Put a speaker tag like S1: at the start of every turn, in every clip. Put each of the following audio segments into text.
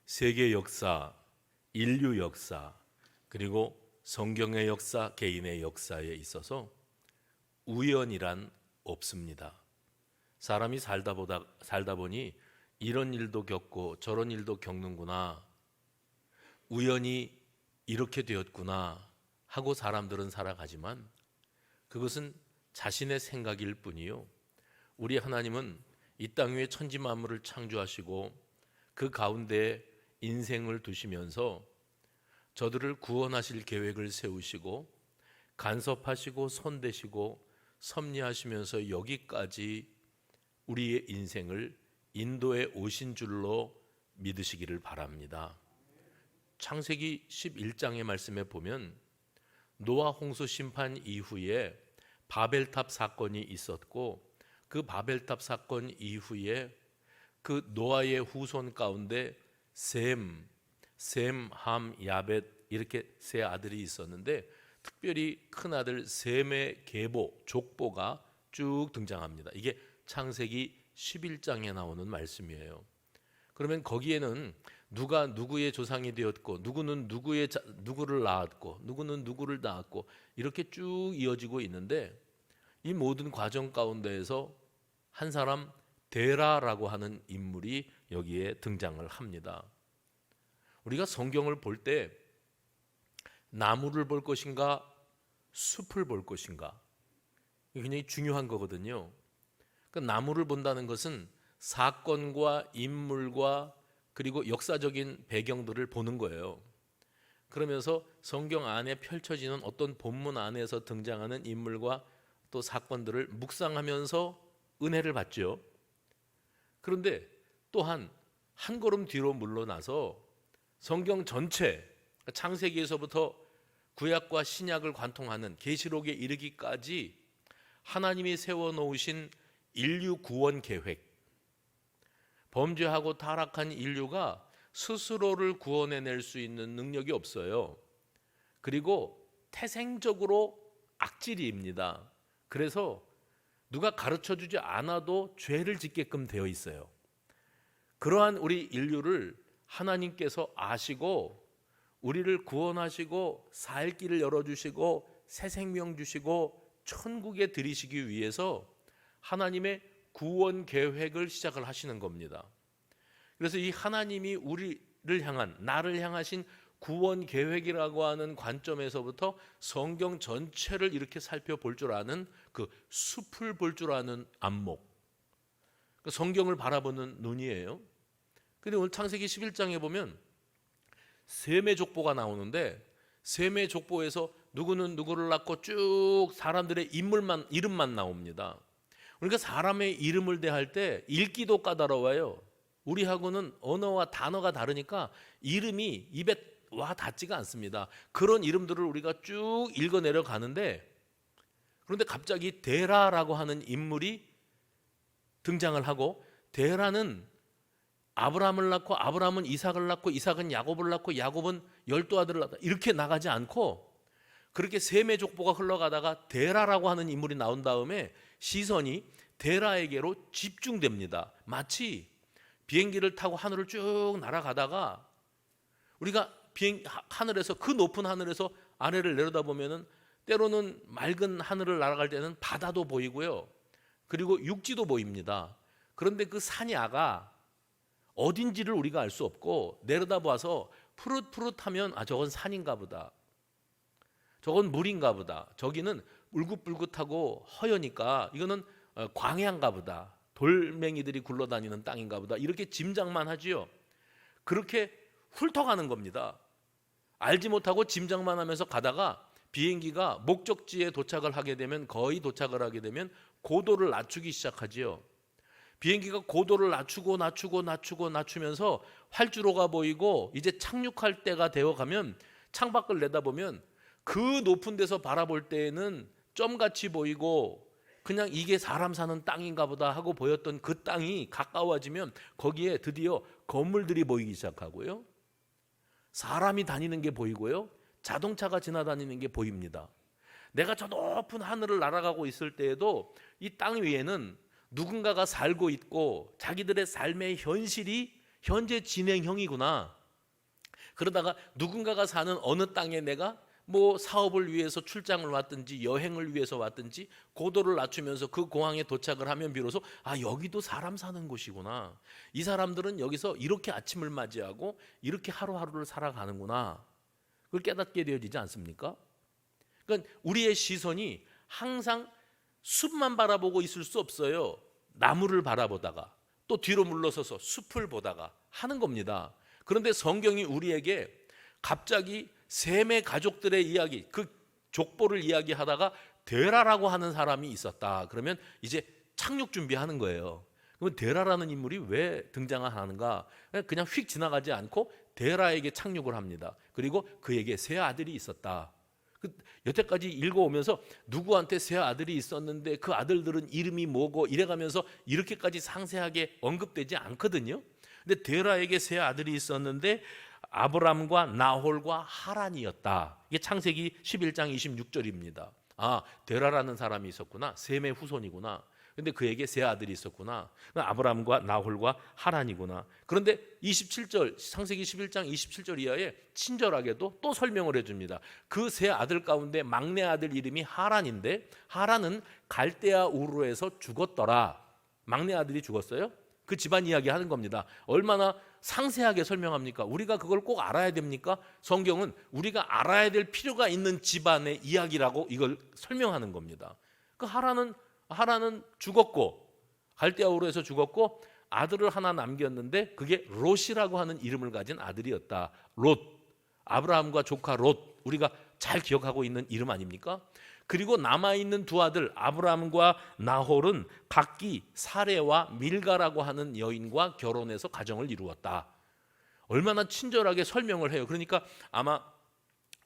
S1: 세계 역사, 인류 역사, 그리고 성경의 역사, 개인의 역사에 있어서 우연이란 없습니다. 사람이 살다 보니 이런 일도 겪고 저런 일도 겪는구나, 우연히 이렇게 되었구나 하고 사람들은 살아가지만 그것은 자신의 생각일 뿐이요, 우리 하나님은 이 땅 위에 천지 만물을 창조하시고 그 가운데 인생을 두시면서 저들을 구원하실 계획을 세우시고 간섭하시고 손대시고 섭리하시면서 여기까지 우리의 인생을 인도에 오신 줄로 믿으시기를 바랍니다. 창세기 11장의 말씀에 보면 노아 홍수 심판 이후에 바벨탑 사건이 있었고, 그 바벨탑 사건 이후에 그 노아의 후손 가운데 셈, 함, 야벳 이렇게 세 아들이 있었는데 특별히 큰 아들 셈의 계보, 족보가 쭉 등장합니다. 이게 창세기 11장에 나오는 말씀이에요. 그러면 거기에는 누가 누구의 조상이 되었고, 누구는 누구를 낳았고, 누구는 누구를 낳았고, 이렇게 쭉 이어지고 있는데 이 모든 과정 가운데에서 한 사람 데라라고 하는 인물이 여기에 등장을 합니다. 우리가 성경을 볼 때 나무를 볼 것인가 숲을 볼 것인가, 이게 굉장히 중요한 거거든요. 그러니까 나무를 본다는 것은 사건과 인물과 그리고 역사적인 배경들을 보는 거예요. 그러면서 성경 안에 펼쳐지는 어떤 본문 안에서 등장하는 인물과 또 사건들을 묵상하면서 은혜를 받죠. 그런데 또한 한 걸음 뒤로 물러나서 성경 전체, 창세기에서부터 구약과 신약을 관통하는 계시록에 이르기까지 하나님이 세워놓으신 인류 구원 계획, 범죄하고 타락한 인류가 스스로를 구원해낼 수 있는 능력이 없어요. 그리고 태생적으로 악질입니다. 그래서 누가 가르쳐주지 않아도 죄를 짓게끔 되어 있어요. 그러한 우리 인류를 하나님께서 아시고 우리를 구원하시고 살 길을 열어주시고 새 생명 주시고 천국에 들이시기 위해서 하나님의 구원 계획을 시작을 하시는 겁니다. 그래서 이 하나님이 우리를 향한, 나를 향하신 구원 계획이라고 하는 관점에서부터 성경 전체를 이렇게 살펴볼 줄 아는, 그 숲을 볼 줄 아는 안목, 성경을 바라보는 눈이에요. 근데 오늘 창세기 11장에 보면 셈의 족보가 나오는데, 셈의 족보에서 누구는 누구를 낳고 쭉 사람들의 이름만 나옵니다. 그러니까 사람의 이름을 대할 때 읽기도 까다로워요. 우리하고는 언어와 단어가 다르니까 이름이 입에 와 닿지가 않습니다. 그런 이름들을 우리가 쭉 읽어내려 가는데, 그런데 갑자기 데라라고 하는 인물이 등장을 하고, 데라는 아브라함을 낳고 아브라함은 이삭을 낳고 이삭은 야곱을 낳고 야곱은 12아들을 낳았다, 이렇게 나가지 않고 그렇게 셈의 족보가 흘러가다가 데라라고 하는 인물이 나온 다음에 시선이 데라에게로 집중됩니다. 마치 비행기를 타고 하늘을 쭉 날아가다가 우리가 하늘에서, 그 높은 하늘에서 아래를 내려다보면은 때로는 맑은 하늘을 날아갈 때는 바다도 보이고요, 그리고 육지도 보입니다. 그런데 그 산야가 어딘지를 우리가 알 수 없고 내려다봐서 푸릇푸릇하면 저건 산인가 보다, 저건 물인가 보다, 저기는 울긋불긋하고 허여니까 이거는 광야인가 보다, 돌멩이들이 굴러다니는 땅인가 보다, 이렇게 짐작만 하지요. 그렇게 훑어가는 겁니다. 알지 못하고 짐작만 하면서 가다가 비행기가 목적지에 도착을 하게 되면, 거의 도착을 하게 되면 고도를 낮추기 시작하지요. 비행기가 고도를 낮추면서 활주로가 보이고 이제 착륙할 때가 되어가면 창밖을 내다보면 그 높은 데서 바라볼 때에는 점같이 보이고 그냥 이게 사람 사는 땅인가 보다 하고 보였던 그 땅이 가까워지면 거기에 드디어 건물들이 보이기 시작하고요, 사람이 다니는 게 보이고요, 자동차가 지나다니는 게 보입니다. 내가 저 높은 하늘을 날아가고 있을 때에도 이 땅 위에는 누군가가 살고 있고 자기들의 삶의 현실이 현재 진행형이구나, 그러다가 누군가가 사는 어느 땅에 내가 뭐 사업을 위해서 출장을 왔든지 여행을 위해서 왔든지 고도를 낮추면서 그 공항에 도착을 하면 비로소 여기도 사람 사는 곳이구나. 이 사람들은 여기서 이렇게 아침을 맞이하고 이렇게 하루하루를 살아가는구나. 그걸 깨닫게 되어지지 않습니까? 그러니까 우리의 시선이 항상 숲만 바라보고 있을 수 없어요. 나무를 바라보다가 또 뒤로 물러서서 숲을 보다가 하는 겁니다. 그런데 성경이 우리에게 갑자기 셈의 가족들의 이야기, 그 족보를 이야기하다가 데라라고 하는 사람이 있었다. 그러면 이제 착륙 준비하는 거예요. 그러면 데라라는 인물이 왜 등장하는가? 그냥 휙 지나가지 않고 데라에게 착륙을 합니다. 그리고 그에게 세 아들이 있었다. 여태까지 읽어오면서 누구한테 세 아들이 있었는데 그 아들들은 이름이 뭐고 이래가면서 이렇게까지 상세하게 언급되지 않거든요. 근데 데라에게 세 아들이 있었는데 아브람과 나홀과 하란이었다. 이게 창세기 11장 26절입니다. 데라라는 사람이 있었구나. 셈의 후손이구나. 근데 그에게 세 아들이 있었구나. 아브람과 나홀과 하란이구나. 그런데 27절 창세기 11장 27절 이하에 친절하게도 또 설명을 해줍니다. 그 세 아들 가운데 막내 아들 이름이 하란인데 하란은 갈대아 우르에서 죽었더라. 막내 아들이 죽었어요? 그 집안 이야기 하는 겁니다. 얼마나 상세하게 설명합니까? 우리가 그걸 꼭 알아야 됩니까? 성경은 우리가 알아야 될 필요가 있는 집안의 이야기라고 이걸 설명하는 겁니다. 그 하란은 죽었고 갈대아 우르에서 죽었고 아들을 하나 남겼는데 그게 롯이라고 하는 이름을 가진 아들이었다. 롯, 아브라함과 조카 롯, 우리가 잘 기억하고 있는 이름 아닙니까? 그리고 남아있는 두 아들 아브라함과 나홀은 각기 사레와 밀가라고 하는 여인과 결혼해서 가정을 이루었다. 얼마나 친절하게 설명을 해요. 그러니까 아마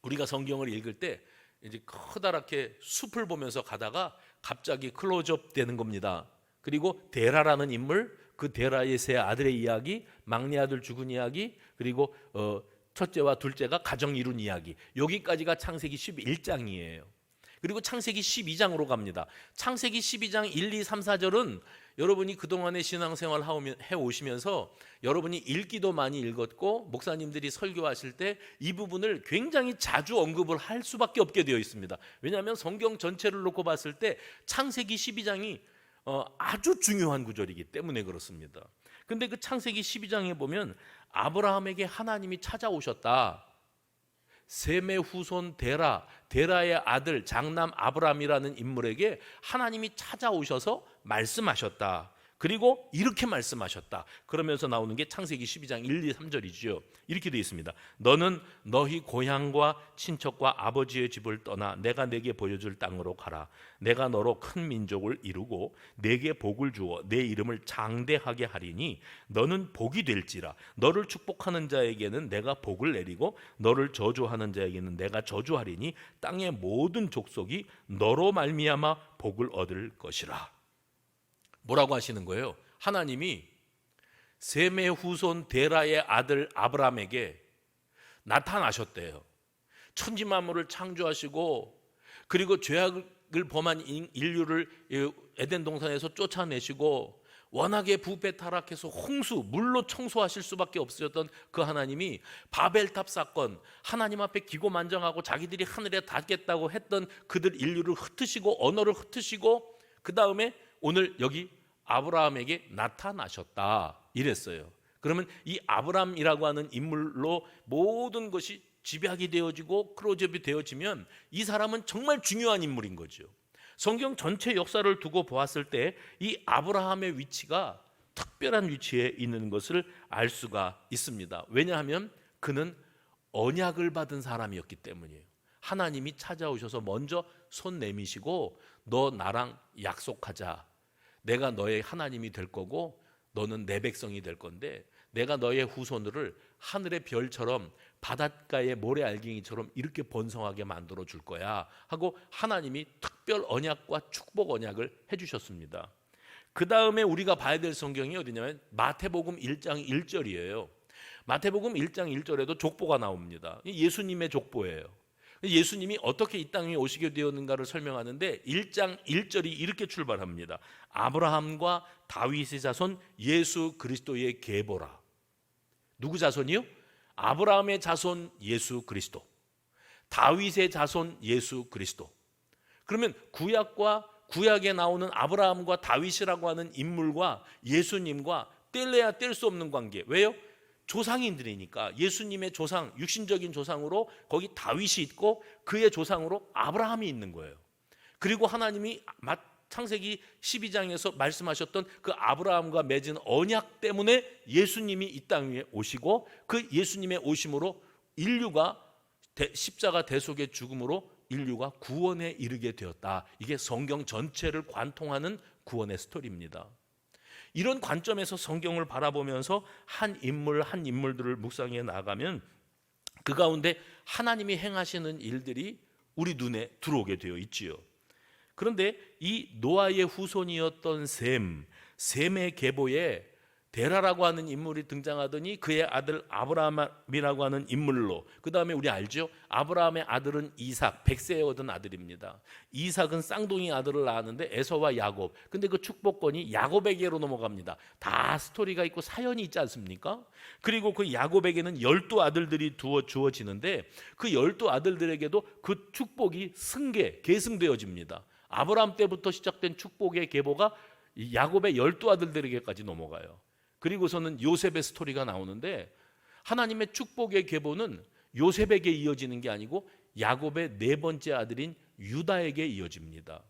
S1: 우리가 성경을 읽을 때 이제 커다랗게 숲을 보면서 가다가 갑자기 클로즈업 되는 겁니다. 그리고 데라라는 인물, 그 데라의 세 아들의 이야기, 막내 아들 죽은 이야기, 그리고 첫째와 둘째가 가정 이룬 이야기, 여기까지가 창세기 11장이에요. 그리고 창세기 12장으로 갑니다. 창세기 12장 1, 2, 3, 4절은 여러분이 그동안의 신앙생활 해오시면서 여러분이 읽기도 많이 읽었고 목사님들이 설교하실 때 이 부분을 굉장히 자주 언급을 할 수밖에 없게 되어 있습니다. 왜냐하면 성경 전체를 놓고 봤을 때 창세기 12장이 아주 중요한 구절이기 때문에 그렇습니다. 그런데 그 창세기 12장에 보면 아브라함에게 하나님이 찾아오셨다. 셈의 후손 데라의 아들 장남 아브람이라는 인물에게 하나님이 찾아오셔서 말씀하셨다. 그리고 이렇게 말씀하셨다. 그러면서 나오는 게 창세기 12장 1, 2, 3절이죠. 이렇게 되어 있습니다. 너는 너희 고향과 친척과 아버지의 집을 떠나 내가 내게 보여줄 땅으로 가라. 내가 너로 큰 민족을 이루고 내게 복을 주어 내 이름을 장대하게 하리니 너는 복이 될지라. 너를 축복하는 자에게는 내가 복을 내리고 너를 저주하는 자에게는 내가 저주하리니 땅의 모든 족속이 너로 말미암아 복을 얻을 것이라. 뭐라고 하시는 거예요? 하나님이 셈의 후손 데라의 아들 아브람에게 나타나셨대요. 천지 만물을 창조하시고 그리고 죄악을 범한 인류를 에덴 동산에서 쫓아내시고 워낙에 부패 타락해서 홍수 물로 청소하실 수밖에 없으셨던 그 하나님이 바벨탑 사건, 하나님 앞에 기고만장하고 자기들이 하늘에 닿겠다고 했던 그들 인류를 흩으시고 언어를 흩으시고 그 다음에 오늘 여기 아브라함에게 나타나셨다 이랬어요. 그러면 이 아브라함이라고 하는 인물로 모든 것이 집약이 되어지고 클로즈업이 되어지면 이 사람은 정말 중요한 인물인 거죠. 성경 전체 역사를 두고 보았을 때 이 아브라함의 위치가 특별한 위치에 있는 것을 알 수가 있습니다. 왜냐하면 그는 언약을 받은 사람이었기 때문이에요. 하나님이 찾아오셔서 먼저 손 내미시고 너 나랑 약속하자. 내가 너의 하나님이 될 거고 너는 내 백성이 될 건데 내가 너의 후손들을 하늘의 별처럼 바닷가의 모래알갱이처럼 이렇게 번성하게 만들어 줄 거야 하고 하나님이 특별 언약과 축복 언약을 해주셨습니다. 그 다음에 우리가 봐야 될 성경이 어디냐면 마태복음 1장 1절이에요. 마태복음 1장 1절에도 족보가 나옵니다. 예수님의 족보예요. 예수님이 어떻게 이 땅에 오시게 되었는가를 설명하는데 1장 1절이 이렇게 출발합니다. 아브라함과 다윗의 자손 예수 그리스도의 계보라. 누구 자손이요? 아브라함의 자손 예수 그리스도, 다윗의 자손 예수 그리스도. 그러면 구약에 나오는 아브라함과 다윗이라고 하는 인물과 예수님과 뗄래야 뗄 수 없는 관계. 왜요? 조상인들이니까. 예수님의 조상, 육신적인 조상으로 거기 다윗이 있고 그의 조상으로 아브라함이 있는 거예요. 그리고 하나님이 창세기 12장에서 말씀하셨던 그 아브라함과 맺은 언약 때문에 예수님이 이 땅 위에 오시고, 그 예수님의 오심으로 인류가 십자가 대속의 죽음으로 인류가 구원에 이르게 되었다. 이게 성경 전체를 관통하는 구원의 스토리입니다. 이런 관점에서 성경을 바라보면서 한 인물들을 묵상해 나가면 그 가운데 하나님이 행하시는 일들이 우리 눈에 들어오게 되어 있지요. 그런데 이 노아의 후손이었던 셈의 계보에 데라라고 하는 인물이 등장하더니 그의 아들 아브라함이라고 하는 인물로, 그 다음에 우리 알죠? 아브라함의 아들은 이삭, 100세에 얻은 아들입니다. 이삭은 쌍둥이 아들을 낳았는데 에서와 야곱. 근데 그 축복권이 야곱에게로 넘어갑니다. 다 스토리가 있고 사연이 있지 않습니까? 그리고 그 야곱에게는 12아들들이 주어지는데 그 12아들들에게도 그 축복이 계승되어집니다. 아브라함 때부터 시작된 축복의 계보가 야곱의 12아들들에게까지 넘어가요. 그리고서는 요셉의 스토리가 나오는데 하나님의 축복의 계보는 요셉에게 이어지는 게 아니고 야곱의 4번째 아들인 유다에게 이어집니다.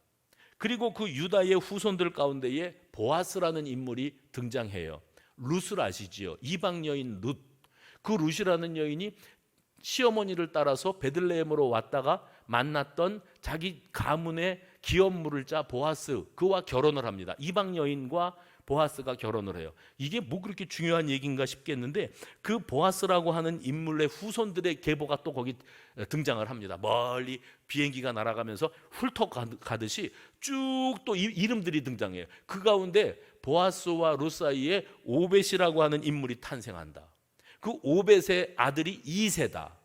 S1: 그리고 그 유다의 후손들 가운데에 보아스라는 인물이 등장해요. 룻을 아시지요? 이방 여인 룻. 그 룻이라는 여인이 시어머니를 따라서 베들레헴으로 왔다가 만났던 자기 가문의 기업물을 짜 보아스, 그와 결혼을 합니다. 이방 여인과 보아스가 결혼을 해요. 이게 뭐 그렇게 중요한 얘기인가 싶겠는데 그 보아스라고 하는 인물의 후손들의 계보가 또 거기 등장을 합니다. 멀리 비행기가 날아가면서 훌떡 가듯이 쭉 또 이름들이 등장해요. 그 가운데 보아스와 룻 사이에 오벳이라고 하는 인물이 탄생한다. 그 오벳의 아들이 이세다.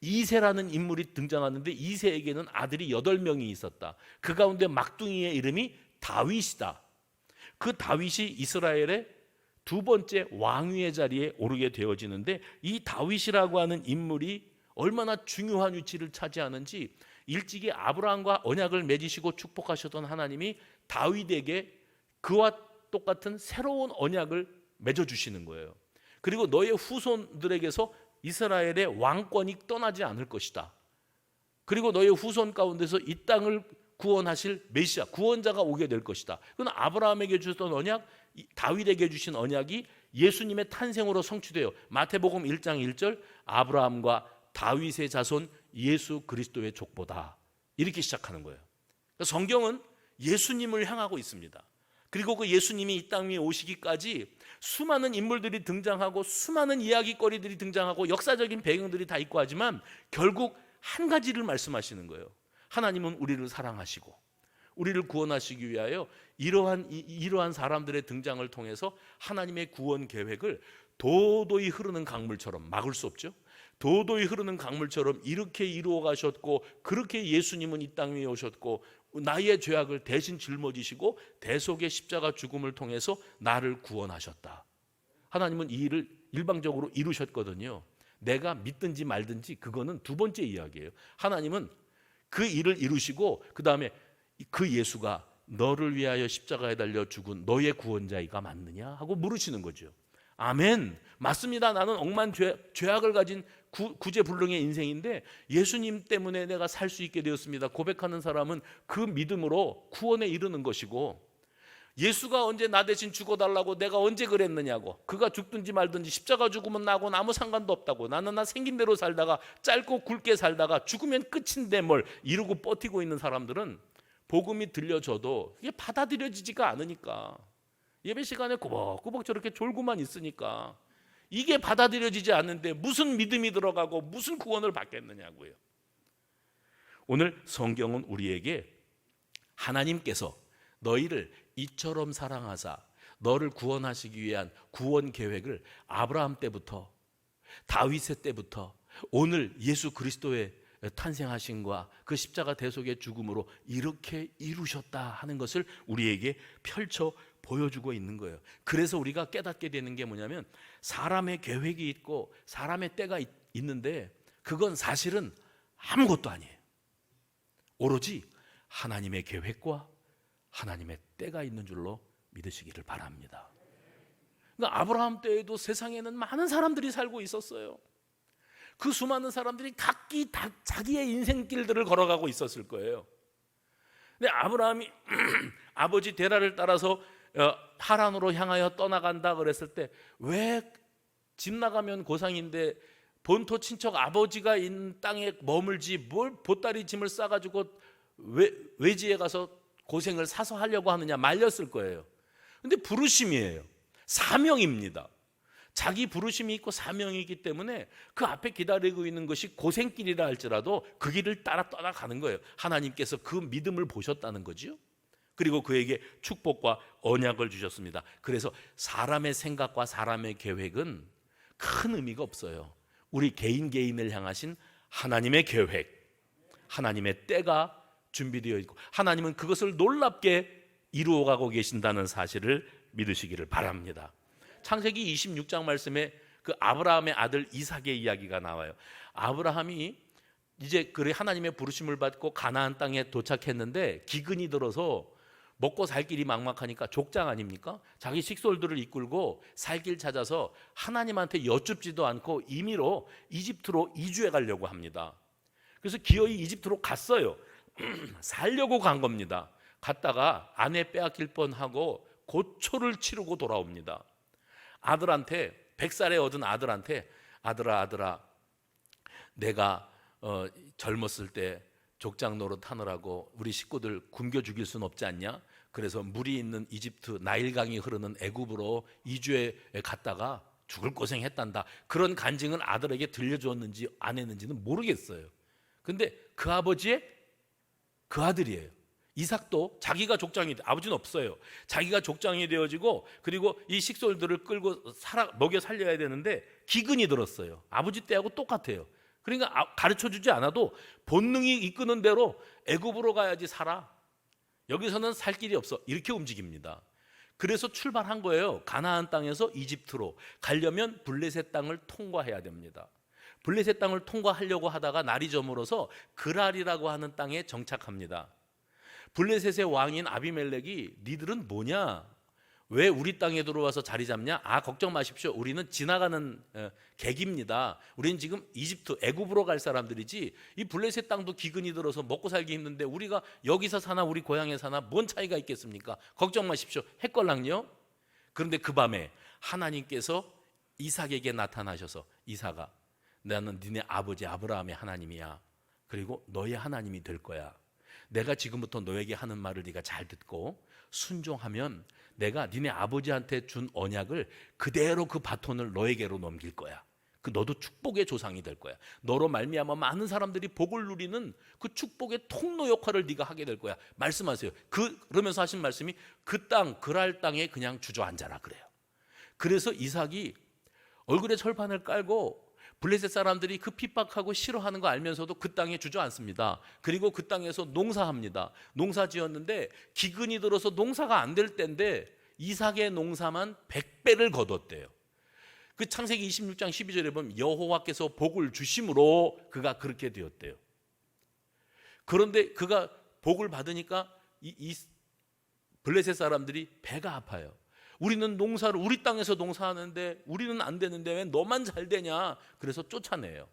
S1: 이세라는 인물이 등장하는데 이세에게는 아들이 8명이 있었다. 그 가운데 막둥이의 이름이 다윗이다. 그 다윗이 이스라엘의 2번째 왕위의 자리에 오르게 되어지는데 이 다윗이라고 하는 인물이 얼마나 중요한 위치를 차지하는지 일찍이 아브라함과 언약을 맺으시고 축복하셨던 하나님이 다윗에게 그와 똑같은 새로운 언약을 맺어주시는 거예요. 그리고 너의 후손들에게서 이스라엘의 왕권이 떠나지 않을 것이다. 그리고 너의 후손 가운데서 이 땅을 구원하실 메시아, 구원자가 오게 될 것이다. 그건 아브라함에게 주셨던 언약, 다윗에게 주신 언약이 예수님의 탄생으로 성취돼요. 마태복음 1장 1절 아브라함과 다윗의 자손 예수 그리스도의 족보다. 이렇게 시작하는 거예요. 그러니까 성경은 예수님을 향하고 있습니다. 그리고 그 예수님이 이 땅 위에 오시기까지 수많은 인물들이 등장하고 수많은 이야기거리들이 등장하고 역사적인 배경들이 다 있고 하지만 결국 한 가지를 말씀하시는 거예요. 하나님은 우리를 사랑하시고 우리를 구원하시기 위하여 이러한 사람들의 등장을 통해서 하나님의 구원 계획을 도도히 흐르는 강물처럼, 막을 수 없죠. 도도히 흐르는 강물처럼 이렇게 이루어 가셨고, 그렇게 예수님은 이 땅 위에 오셨고 나의 죄악을 대신 짊어지시고 대속의 십자가 죽음을 통해서 나를 구원하셨다. 하나님은 이 일을 일방적으로 이루셨거든요. 내가 믿든지 말든지 그거는 2번째 이야기예요. 하나님은 그 일을 이루시고 그 다음에 그 예수가 너를 위하여 십자가에 달려 죽은 너의 구원자이가 맞느냐 하고 물으시는 거죠. 아멘, 맞습니다. 나는 억만 죄악을 가진 구제불능의 인생인데 예수님 때문에 내가 살 수 있게 되었습니다. 고백하는 사람은 그 믿음으로 구원에 이르는 것이고, 예수가 언제 나 대신 죽어달라고 내가 언제 그랬느냐고, 그가 죽든지 말든지 십자가 죽으면 나하고는 아무 상관도 없다고, 나는 나 생긴 대로 살다가 짧고 굵게 살다가 죽으면 끝인데 뭘 이러고 버티고 있는 사람들은 복음이 들려져도 이게 받아들여지지가 않으니까, 예배 시간에 꾸벅꾸벅 저렇게 졸고만 있으니까 이게 받아들여지지 않는데 무슨 믿음이 들어가고 무슨 구원을 받겠느냐고요. 오늘 성경은 우리에게 하나님께서 너희를 이처럼 사랑하사 너를 구원하시기 위한 구원 계획을 아브라함 때부터 다윗의 때부터 오늘 예수 그리스도의 탄생하심과 그 십자가 대속의 죽음으로 이렇게 이루셨다 하는 것을 우리에게 펼쳐 보여주고 있는 거예요. 그래서 우리가 깨닫게 되는 게 뭐냐면 사람의 계획이 있고 사람의 때가 있는데 그건 사실은 아무것도 아니에요. 오로지 하나님의 계획과 하나님의 때가 있는 줄로 믿으시기를 바랍니다. 그러니까 아브라함 때에도 세상에는 많은 사람들이 살고 있었어요. 그 수많은 사람들이 각기 다 자기의 인생길들을 걸어가고 있었을 거예요. 근데 아브라함이 아버지 데라를 따라서 하란으로 향하여 떠나간다 그랬을 때 왜 집 나가면 고상인데 본토 친척 아버지가 있는 땅에 머물지 뭘 보따리 짐을 싸가지고 외지에 가서 고생을 사서 하려고 하느냐 말렸을 거예요. 근데 부르심이에요. 사명입니다. 자기 부르심이 있고 사명이기 때문에 그 앞에 기다리고 있는 것이 고생길이라 할지라도 그 길을 따라 떠나가는 거예요. 하나님께서 그 믿음을 보셨다는 거죠. 그리고 그에게 축복과 언약을 주셨습니다. 그래서 사람의 생각과 사람의 계획은 큰 의미가 없어요. 우리 개인을 향하신 하나님의 계획, 하나님의 때가 준비되어 있고 하나님은 그것을 놀랍게 이루어가고 계신다는 사실을 믿으시기를 바랍니다. 창세기 26장 말씀에 그 아브라함의 아들 이삭의 이야기가 나와요. 아브라함이 이제 그래 하나님의 부르심을 받고 가나안 땅에 도착했는데 기근이 들어서 먹고 살 길이 막막하니까 족장 아닙니까? 자기 식솔들을 이끌고 살 길 찾아서 하나님한테 여쭙지도 않고 임의로 이집트로 이주해 가려고 합니다. 그래서 기어이 이집트로 갔어요. 살려고 간 겁니다. 갔다가 아내 빼앗길 뻔하고 고초를 치르고 돌아옵니다. 아들한테 100살에 얻은 아들한테 아들아 내가 젊었을 때 족장 노릇 하느라고 우리 식구들 굶겨 죽일 순 없지 않냐? 그래서 물이 있는 이집트 나일강이 흐르는 애굽으로 이주해 갔다가 죽을 고생했단다. 그런 간증은 아들에게 들려주었는지 안 했는지는 모르겠어요. 근데 그 아버지의 그 아들이에요. 이삭도 자기가 족장이 아버지는 없어요. 자기가 족장이 되어지고 그리고 이 식솔들을 끌고 먹여 살려야 되는데 기근이 들었어요. 아버지 때하고 똑같아요. 그러니까 가르쳐주지 않아도 본능이 이끄는 대로 애굽으로 가야지 살아. 여기서는 살 길이 없어. 이렇게 움직입니다. 그래서 출발한 거예요. 가나안 땅에서 이집트로 가려면 블레셋 땅을 통과해야 됩니다. 블레셋 땅을 통과하려고 하다가 날이 저물어서 그랄이라고 하는 땅에 정착합니다. 블레셋의 왕인 아비멜렉이 니들은 뭐냐? 왜 우리 땅에 들어와서 자리 잡냐? 걱정 마십시오. 우리는 지나가는 객입니다. 우리는 지금 이집트 애굽으로 갈 사람들이지 이 블레셋 땅도 기근이 들어서 먹고 살기 힘든데 우리가 여기서 사나 우리 고향에 사나 뭔 차이가 있겠습니까? 걱정 마십시오. 했걸랑요. 그런데 그 밤에 하나님께서 이삭에게 나타나셔서 이삭아 나는 니네 아버지 아브라함의 하나님이야. 그리고 너의 하나님이 될 거야. 내가 지금부터 너에게 하는 말을 네가 잘 듣고 순종하면 내가 니네 아버지한테 준 언약을 그대로 그 바톤을 너에게로 넘길 거야. 너도 축복의 조상이 될 거야. 너로 말미암아 많은 사람들이 복을 누리는 그 축복의 통로 역할을 네가 하게 될 거야. 말씀하세요. 그러면서 하신 말씀이 그 땅 그랄 땅에 그냥 주저앉아라 그래요. 그래서 이삭이 얼굴에 철판을 깔고 블레셋 사람들이 그 핍박하고 싫어하는 거 알면서도 그 땅에 주저앉습니다. 그리고 그 땅에서 농사합니다. 농사 지었는데 기근이 들어서 농사가 안 될 때인데 이삭의 농사만 100배를 거뒀대요. 그 창세기 26장 12절에 보면 여호와께서 복을 주심으로 그가 그렇게 되었대요. 그런데 그가 복을 받으니까 이 블레셋 사람들이 배가 아파요. 우리는 농사를 우리 땅에서 농사하는데 우리는 안 되는데 왜 너만 잘 되냐? 그래서 쫓아내요.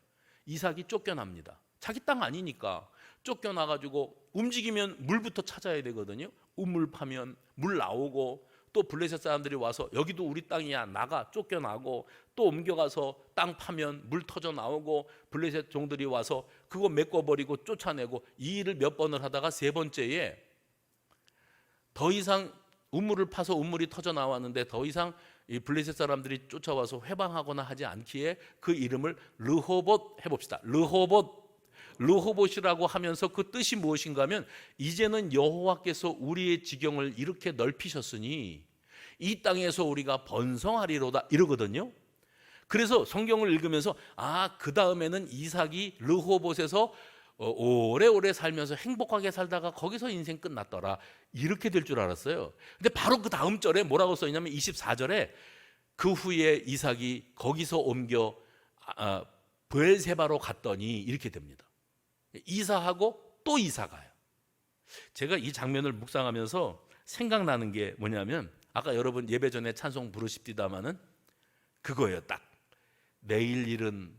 S1: 이삭이 쫓겨납니다. 자기 땅 아니니까 쫓겨나가지고 움직이면 물부터 찾아야 되거든요. 우물 파면 물 나오고 또 블레셋 사람들이 와서 여기도 우리 땅이야 나가 쫓겨나고 또 옮겨가서 땅 파면 물 터져 나오고 블레셋 종들이 와서 그거 메꿔버리고 쫓아내고 이 일을 몇 번을 하다가 세 번째에 더 이상 우물을 파서 우물이 터져 나왔는데 더 이상 이 블레셋 사람들이 쫓아와서 회방하거나 하지 않기에 그 이름을 르호봇 해봅시다. 르호봇이라고 하면서 그 뜻이 무엇인가 하면 이제는 여호와께서 우리의 지경을 이렇게 넓히셨으니 이 땅에서 우리가 번성하리로다 이러거든요. 그래서 성경을 읽으면서 그 다음에는 이삭이 르호봇에서 오래오래 살면서 행복하게 살다가 거기서 인생 끝났더라. 이렇게 될 줄 알았어요. 근데 바로 그 다음 절에 뭐라고 써 있냐면 24절에 그 후에 이삭이 거기서 옮겨 브엘세바로 갔더니 이렇게 됩니다. 이사하고 또 이사가요. 제가 이 장면을 묵상하면서 생각나는 게 뭐냐면 아까 여러분 예배 전에 찬송 부르십디다마는 그거예요. 딱 내일 일은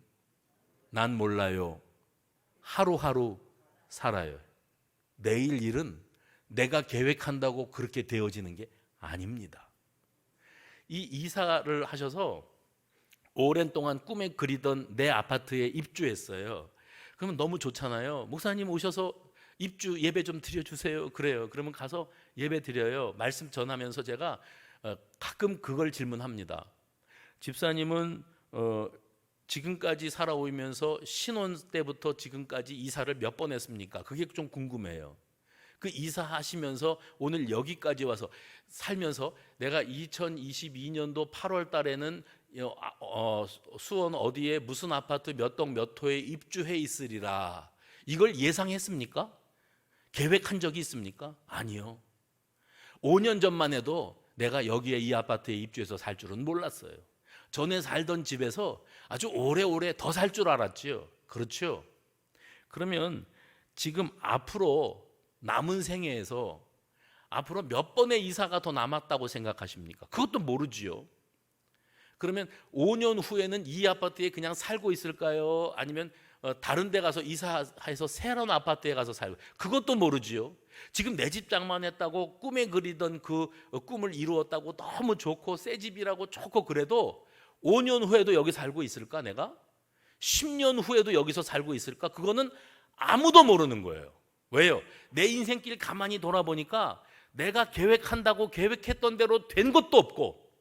S1: 난 몰라요. 하루하루 살아요. 내일 일은 내가 계획한다고 그렇게 되어지는 게 아닙니다. 이 이사를 하셔서 오랜 동안 꿈에 그리던 내 아파트에 입주했어요. 그러면 너무 좋잖아요. 목사님 오셔서 입주 예배 좀 드려주세요. 그래요. 그러면 가서 예배 드려요. 말씀 전하면서 제가 가끔 그걸 질문합니다. 집사님은 지금까지 살아오면서 신혼 때부터 지금까지 이사를 몇 번 했습니까? 그게 좀 궁금해요. 그 이사하시면서 오늘 여기까지 와서 살면서 내가 2022년도 8월 달에는 수원 어디에 무슨 아파트 몇 동 몇 호에 입주해 있으리라. 이걸 예상했습니까? 계획한 적이 있습니까? 아니요. 5년 전만 해도 내가 여기에 이 아파트에 입주해서 살 줄은 몰랐어요. 전에 살던 집에서 아주 오래오래 더 살 줄 알았지요. 그렇죠? 그러면 지금 앞으로 남은 생애에서 앞으로 몇 번의 이사가 더 남았다고 생각하십니까? 그것도 모르지요. 그러면 5년 후에는 이 아파트에 그냥 살고 있을까요? 아니면 다른 데 가서 이사해서 새로운 아파트에 가서 살고, 그것도 모르지요. 지금 내 집 장만했다고 꿈에 그리던 그 꿈을 이루었다고 너무 좋고 새 집이라고 좋고 그래도 5년 후에도 여기 살고 있을까 내가? 10년 후에도 여기서 살고 있을까? 그거는 아무도 모르는 거예요. 왜요? 내 인생길 가만히 돌아보니까 내가 계획한다고 계획했던 대로 된 것도 없고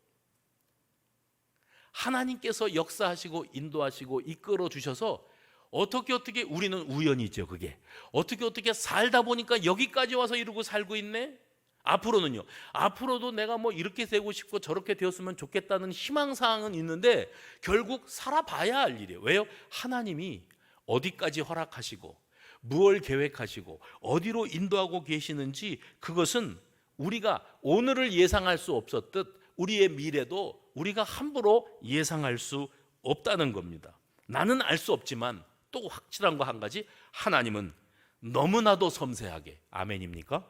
S1: 하나님께서 역사하시고 인도하시고 이끌어 주셔서 어떻게 우리는 우연이죠. 그게 어떻게 살다 보니까 여기까지 와서 이러고 살고 있네. 앞으로는요. 앞으로도 내가 뭐 이렇게 되고 싶고 저렇게 되었으면 좋겠다는 희망사항은 있는데 결국 살아봐야 할 일이에요. 왜요? 하나님이 어디까지 허락하시고 무엇을 계획하시고 어디로 인도하고 계시는지 그것은 우리가 오늘을 예상할 수 없었듯 우리의 미래도 우리가 함부로 예상할 수 없다는 겁니다. 나는 알 수 없지만 또 확실한 거 한 가지, 하나님은 너무나도 섬세하게, 아멘입니까?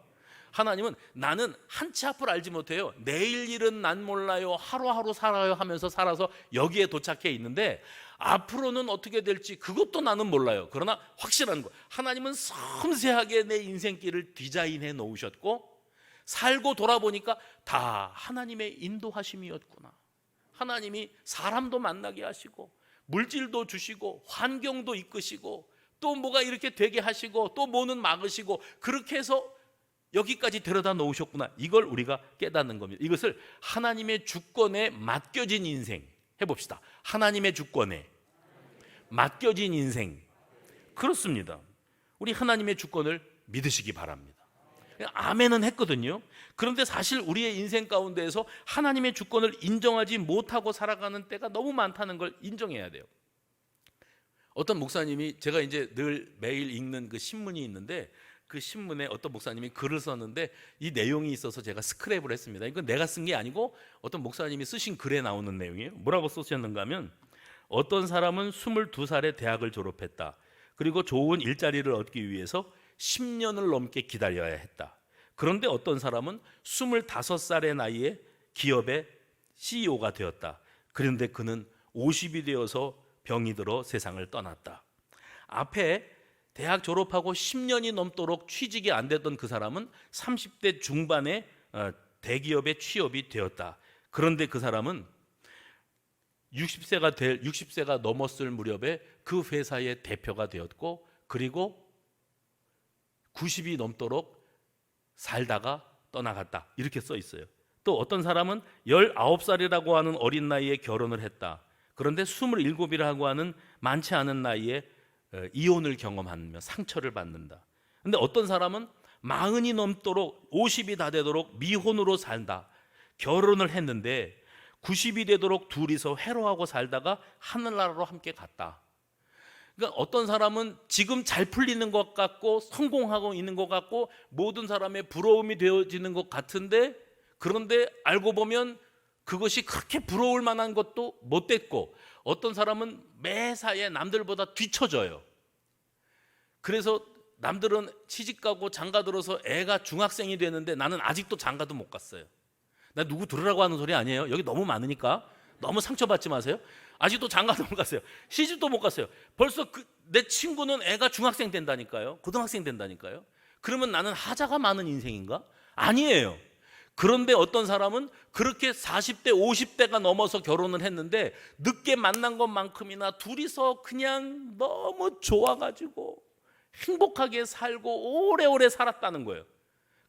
S1: 하나님은 나는 한 치 앞을 알지 못해요. 내일 일은 난 몰라요. 하루하루 살아요 하면서 살아서 여기에 도착해 있는데 앞으로는 어떻게 될지 그것도 나는 몰라요. 그러나 확실한 거, 하나님은 섬세하게 내 인생길을 디자인해 놓으셨고 살고 돌아보니까 다 하나님의 인도하심이었구나. 하나님이 사람도 만나게 하시고 물질도 주시고 환경도 이끄시고 또 뭐가 이렇게 되게 하시고 또 뭐는 막으시고 그렇게 해서 여기까지 데려다 놓으셨구나. 이걸 우리가 깨닫는 겁니다. 이것을 하나님의 주권에 맡겨진 인생 해봅시다. 하나님의 주권에 맡겨진 인생. 그렇습니다. 우리 하나님의 주권을 믿으시기 바랍니다. 아멘은 했거든요. 그런데 사실 우리의 인생 가운데에서 하나님의 주권을 인정하지 못하고 살아가는 때가 너무 많다는 걸 인정해야 돼요. 어떤 목사님이, 제가 이제 늘 매일 읽는 그 신문이 있는데 그 신문에 어떤 목사님이 글을 썼는데 이 내용이 있어서 제가 스크랩을 했습니다. 이건 내가 쓴 게 아니고 어떤 목사님이 쓰신 글에 나오는 내용이에요. 뭐라고 쓰셨는가 하면, 어떤 사람은 22살에 대학을 졸업했다. 그리고 좋은 일자리를 얻기 위해서 10년을 넘게 기다려야 했다. 그런데 어떤 사람은 25살의 나이에 기업의 CEO가 되었다. 그런데 그는 50이 되어서 병이 들어 세상을 떠났다. 앞에 대학 졸업하고 10년이 넘도록 취직이 안 됐던 그 사람은 30대 중반에 대기업에 취업이 되었다. 그런데 그 사람은 60세가 넘었을 무렵에 그 회사의 대표가 되었고, 그리고 90이 넘도록 살다가 떠나갔다. 이렇게 써 있어요. 또 어떤 사람은 19살이라고 하는 어린 나이에 결혼을 했다. 그런데 27이라고 하는 많지 않은 나이에 이혼을 경험하며 상처를 받는다. 그런데 어떤 사람은 40이 넘도록 50이 다 되도록 미혼으로 살다. 결혼을 했는데 90이 되도록 둘이서 회로하고 살다가 하늘나라로 함께 갔다. 그러니까 어떤 사람은 지금 잘 풀리는 것 같고 성공하고 있는 것 같고 모든 사람의 부러움이 되어지는 것 같은데, 그런데 알고 보면 그것이 그렇게 부러울 만한 것도 못 됐고, 어떤 사람은 매사에 남들보다 뒤처져요. 그래서 남들은 시집가고 장가 들어서 애가 중학생이 되는데 나는 아직도 장가도 못 갔어요. 나 누구 들으라고 하는 소리 아니에요. 여기 너무 많으니까 너무 상처받지 마세요. 아직도 장가도 못 갔어요. 시집도 못 갔어요. 벌써 내 친구는 애가 중학생 된다니까요. 고등학생 된다니까요. 그러면 나는 하자가 많은 인생인가? 아니에요. 그런데 어떤 사람은 그렇게 40대 50대가 넘어서 결혼을 했는데 늦게 만난 것만큼이나 둘이서 그냥 너무 좋아가지고 행복하게 살고 오래오래 살았다는 거예요.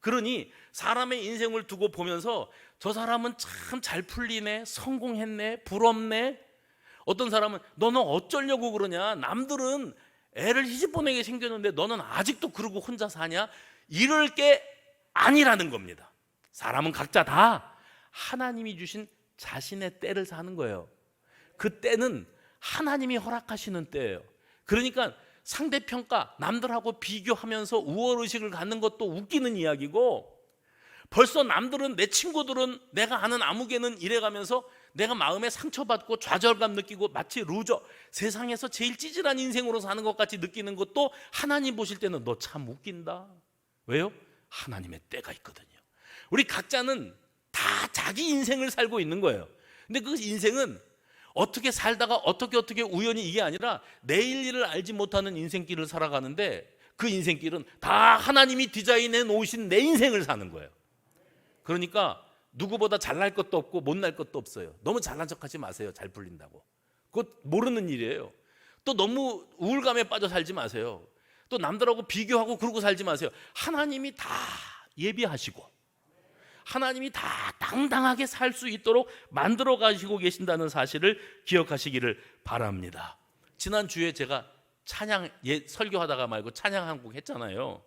S1: 그러니 사람의 인생을 두고 보면서 저 사람은 참 잘 풀리네, 성공했네, 부럽네. 어떤 사람은 너는 어쩌려고 그러냐, 남들은 애를 시집 보내게 생겼는데 너는 아직도 그러고 혼자 사냐, 이럴 게 아니라는 겁니다. 사람은 각자 다 하나님이 주신 자신의 때를 사는 거예요. 그 때는 하나님이 허락하시는 때예요. 그러니까 상대평가, 남들하고 비교하면서 우월의식을 갖는 것도 웃기는 이야기고, 벌써 남들은, 내 친구들은, 내가 아는 아무개는 이래가면서 내가 마음에 상처받고 좌절감 느끼고 마치 루저, 세상에서 제일 찌질한 인생으로 사는 것 같이 느끼는 것도 하나님 보실 때는 너 참 웃긴다. 왜요? 하나님의 때가 있거든요. 우리 각자는 다 자기 인생을 살고 있는 거예요. 근데 그 인생은 어떻게 살다가 어떻게 우연히, 이게 아니라 내일 일을 알지 못하는 인생길을 살아가는데, 그 인생길은 다 하나님이 디자인해 놓으신 내 인생을 사는 거예요. 그러니까 누구보다 잘날 것도 없고 못날 것도 없어요. 너무 잘난 척하지 마세요. 잘 풀린다고. 그거 모르는 일이에요. 또 너무 우울감에 빠져 살지 마세요. 또 남들하고 비교하고 그러고 살지 마세요. 하나님이 다 예비하시고 하나님이 다 당당하게 살 수 있도록 만들어 가시고 계신다는 사실을 기억하시기를 바랍니다. 지난주에 제가 찬양, 설교하다가 말고 찬양 한 곡 했잖아요.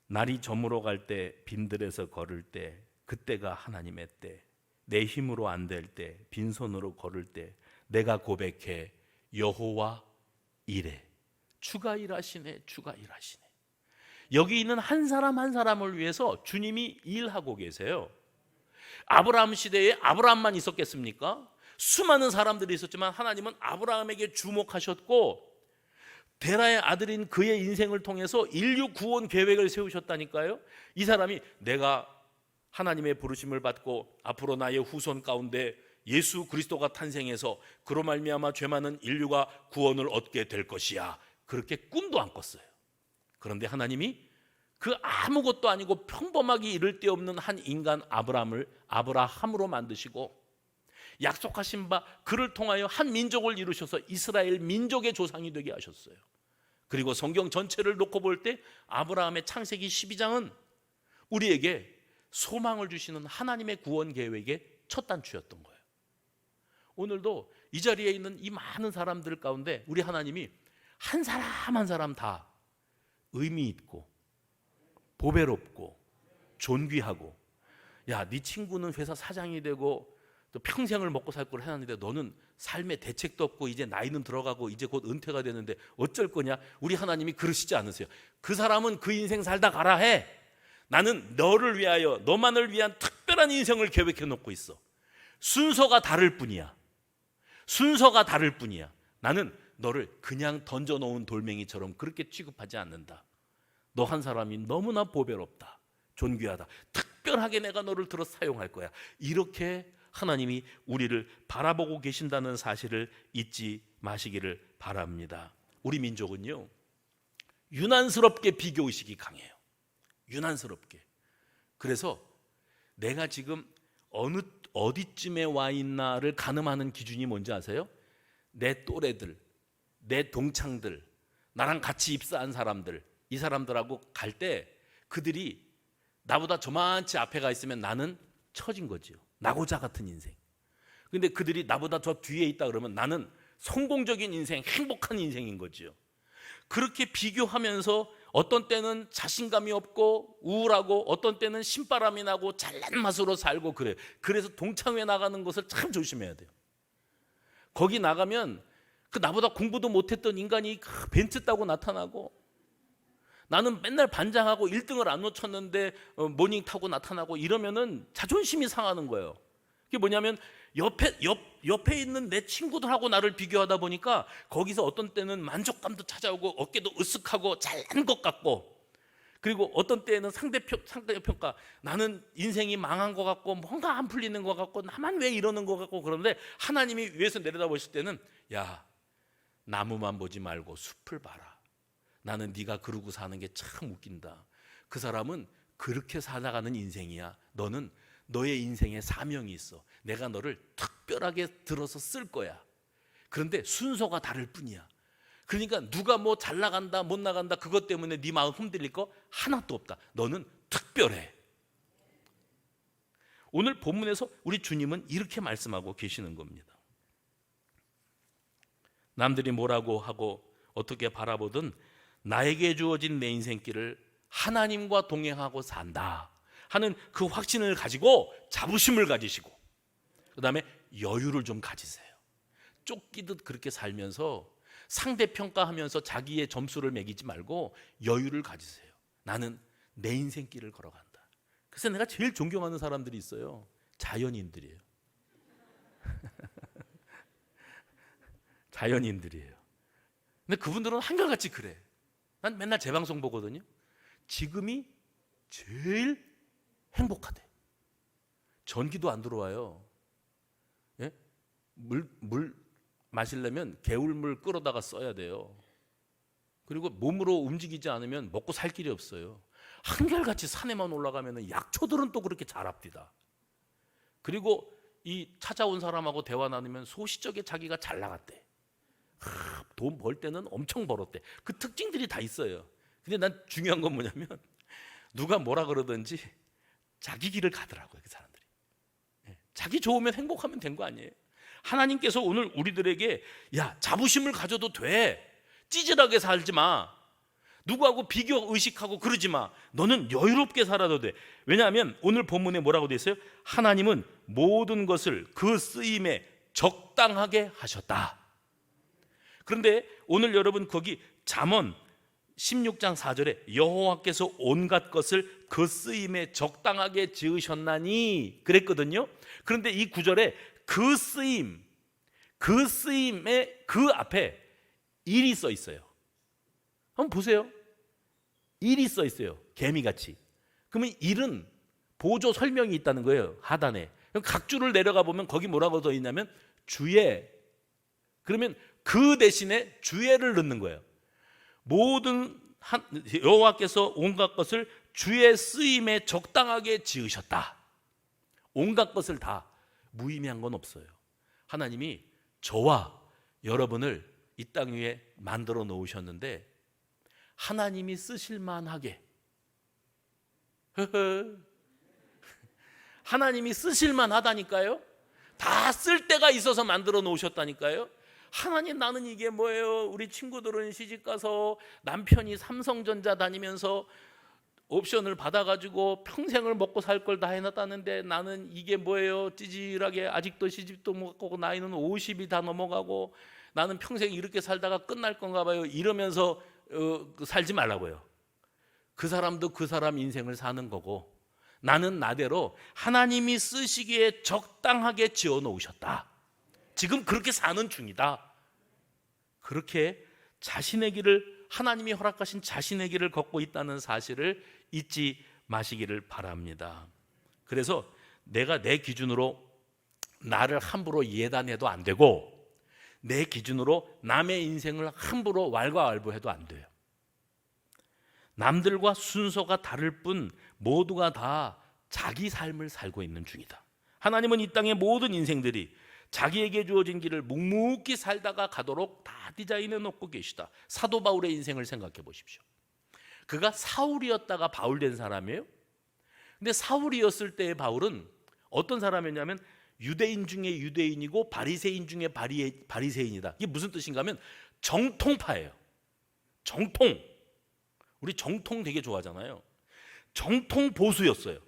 S1: 날이 저물어 갈 때, 빈들에서 걸을 때, 그때가 하나님의 때. 내 힘으로 안 될 때, 빈손으로 걸을 때 내가 고백해 여호와 이래. 주가 일하시네, 주가 일하시네. 여기 있는 한 사람 한 사람을 위해서 주님이 일하고 계세요. 아브라함 시대에 아브라함만 있었겠습니까? 수많은 사람들이 있었지만 하나님은 아브라함에게 주목하셨고, 데라의 아들인 그의 인생을 통해서 인류 구원 계획을 세우셨다니까요. 이 사람이 내가 하나님의 부르심을 받고 앞으로 나의 후손 가운데 예수 그리스도가 탄생해서 그로 말미암아 죄 많은 인류가 구원을 얻게 될 것이야, 그렇게 꿈도 안 꿨어요. 그런데 하나님이 그 아무것도 아니고 평범하게 이를 데 없는 한 인간 아브라함을 아브라함으로 만드시고, 약속하신 바 그를 통하여 한 민족을 이루셔서 이스라엘 민족의 조상이 되게 하셨어요. 그리고 성경 전체를 놓고 볼 때 아브라함의 창세기 12장은 우리에게 소망을 주시는 하나님의 구원 계획의 첫 단추였던 거예요. 오늘도 이 자리에 있는 이 많은 사람들 가운데 우리 하나님이 한 사람 한 사람 다 의미 있고 보배롭고 존귀하고, 야, 네 친구는 회사 사장이 되고 또 평생을 먹고 살 걸 해놨는데 너는 삶에 대책도 없고 이제 나이는 들어가고 이제 곧 은퇴가 되는데 어쩔 거냐? 우리 하나님이 그러시지 않으세요. 그 사람은 그 인생 살다 가라 해. 나는 너를 위하여, 너만을 위한 특별한 인생을 계획해 놓고 있어. 순서가 다를 뿐이야. 순서가 다를 뿐이야. 나는 너를 그냥 던져놓은 돌멩이처럼 그렇게 취급하지 않는다. 너 한 사람이 너무나 보배롭다, 존귀하다, 특별하게 내가 너를 들어 사용할 거야. 이렇게 하나님이 우리를 바라보고 계신다는 사실을 잊지 마시기를 바랍니다. 우리 민족은요, 유난스럽게 비교의식이 강해요. 유난스럽게. 그래서 내가 지금 어디쯤에 와 있나를 가늠하는 기준이 뭔지 아세요? 내 또래들, 내 동창들, 나랑 같이 입사한 사람들, 이 사람들하고 갈 때 그들이 나보다 저만치 앞에 가 있으면 나는 처진 거지요. 나고자 같은 인생. 근데 그들이 나보다 저 뒤에 있다 그러면 나는 성공적인 인생, 행복한 인생인 거지요. 그렇게 비교하면서 어떤 때는 자신감이 없고 우울하고 어떤 때는 신바람이 나고 잘난 맛으로 살고 그래요. 그래서 동창회 나가는 것을 참 조심해야 돼요. 거기 나가면 그 나보다 공부도 못했던 인간이 벤츠 타고 나타나고, 나는 맨날 반장하고 1등을 안 놓쳤는데 모닝 타고 나타나고 이러면은 자존심이 상하는 거예요. 그게 뭐냐면 옆에 있는 내 친구들하고 나를 비교하다 보니까 거기서 어떤 때는 만족감도 찾아오고 어깨도 으쓱하고 잘한 것 같고, 그리고 어떤 때는 상대평가, 나는 인생이 망한 것 같고 뭔가 안 풀리는 것 같고 나만 왜 이러는 것 같고. 그런데 하나님이 위에서 내려다보실 때는, 야, 나무만 보지 말고 숲을 봐라. 나는 네가 그러고 사는 게 참 웃긴다. 그 사람은 그렇게 살아가는 인생이야. 너는 너의 인생에 사명이 있어. 내가 너를 특별하게 들어서 쓸 거야. 그런데 순서가 다를 뿐이야. 그러니까 누가 뭐 잘 나간다 못 나간다 그것 때문에 네 마음 흔들릴 거 하나도 없다. 너는 특별해. 오늘 본문에서 우리 주님은 이렇게 말씀하고 계시는 겁니다. 남들이 뭐라고 하고 어떻게 바라보든 나에게 주어진 내 인생길을 하나님과 동행하고 산다 하는 그 확신을 가지고 자부심을 가지시고, 그 다음에 여유를 좀 가지세요. 쫓기듯 그렇게 살면서 상대평가하면서 자기의 점수를 매기지 말고 여유를 가지세요. 나는 내 인생길을 걸어간다. 그래서 내가 제일 존경하는 사람들이 있어요. 자연인들이에요. 자연인들이에요. 근데 그분들은 한결같이 그래. 난 맨날 재방송 보거든요. 지금이 제일 행복하대. 전기도 안 들어와요. 예? 물 마시려면 개울물 끌어다가 써야 돼요. 그리고 몸으로 움직이지 않으면 먹고 살 길이 없어요. 한결같이 산에만 올라가면 약초들은 또 그렇게 자랍디다. 그리고 이 찾아온 사람하고 대화 나누면 소시적에 자기가 잘 나갔대. 돈 벌 때는 엄청 벌었대. 그 특징들이 다 있어요. 근데 난 중요한 건 뭐냐면 누가 뭐라 그러든지 자기 길을 가더라고요. 그 사람들이. 자기 좋으면 행복하면 된 거 아니에요. 하나님께서 오늘 우리들에게, 야, 자부심을 가져도 돼. 찌질하게 살지 마. 누구하고 비교 의식하고 그러지 마. 너는 여유롭게 살아도 돼. 왜냐하면 오늘 본문에 뭐라고 되어 있어요? 하나님은 모든 것을 그 쓰임에 적당하게 하셨다. 그런데 오늘 여러분 거기 잠언 16장 4절에 여호와께서 온갖 것을 그 쓰임에 적당하게 지으셨나니 그랬거든요. 그런데 이 구절에 그 쓰임의 그 앞에 일이 써 있어요. 한번 보세요. 일이 써 있어요. 개미같이. 그러면 일은 보조 설명이 있다는 거예요. 하단에. 각 줄을 내려가 보면 거기 뭐라고 써 있냐면 주의. 그러면 그 대신에 주의를 넣는 거예요. 모든 여호와께서 온갖 것을 주의 쓰임에 적당하게 지으셨다. 온갖 것을 다 무의미한 건 없어요. 하나님이 저와 여러분을 이 땅 위에 만들어 놓으셨는데 하나님이 쓰실 만하게 하나님이 쓰실 만하다니까요. 다 쓸 데가 있어서 만들어 놓으셨다니까요. 하나님, 나는 이게 뭐예요? 우리 친구들은 시집가서 남편이 삼성전자 다니면서 옵션을 받아가지고 평생을 먹고 살 걸 다 해놨다는데 나는 이게 뭐예요? 찌질하게 아직도 시집도 못 가고 나이는 50이 다 넘어가고 나는 평생 이렇게 살다가 끝날 건가 봐요. 이러면서 살지 말라고요. 그 사람도 그 사람 인생을 사는 거고 나는 나대로 하나님이 쓰시기에 적당하게 지어 놓으셨다. 지금 그렇게 사는 중이다. 그렇게 자신의 길을, 하나님이 허락하신 자신의 길을 걷고 있다는 사실을 잊지 마시기를 바랍니다. 그래서 내가 내 기준으로 나를 함부로 예단해도 안 되고 내 기준으로 남의 인생을 함부로 왈가왈부해도 안 돼요. 남들과 순서가 다를 뿐 모두가 다 자기 삶을 살고 있는 중이다. 하나님은 이 땅의 모든 인생들이 자기에게 주어진 길을 묵묵히 살다가 가도록 다 디자인해 놓고 계시다. 사도 바울의 인생을 생각해 보십시오. 그가 사울이었다가 바울 된 사람이에요. 근데 사울이었을 때의 바울은 어떤 사람이었냐면 유대인 중에 유대인이고 바리새인 중에 바리새인이다. 이게 무슨 뜻인가 하면 정통파예요. 정통. 우리 정통 되게 좋아하잖아요. 정통 보수였어요.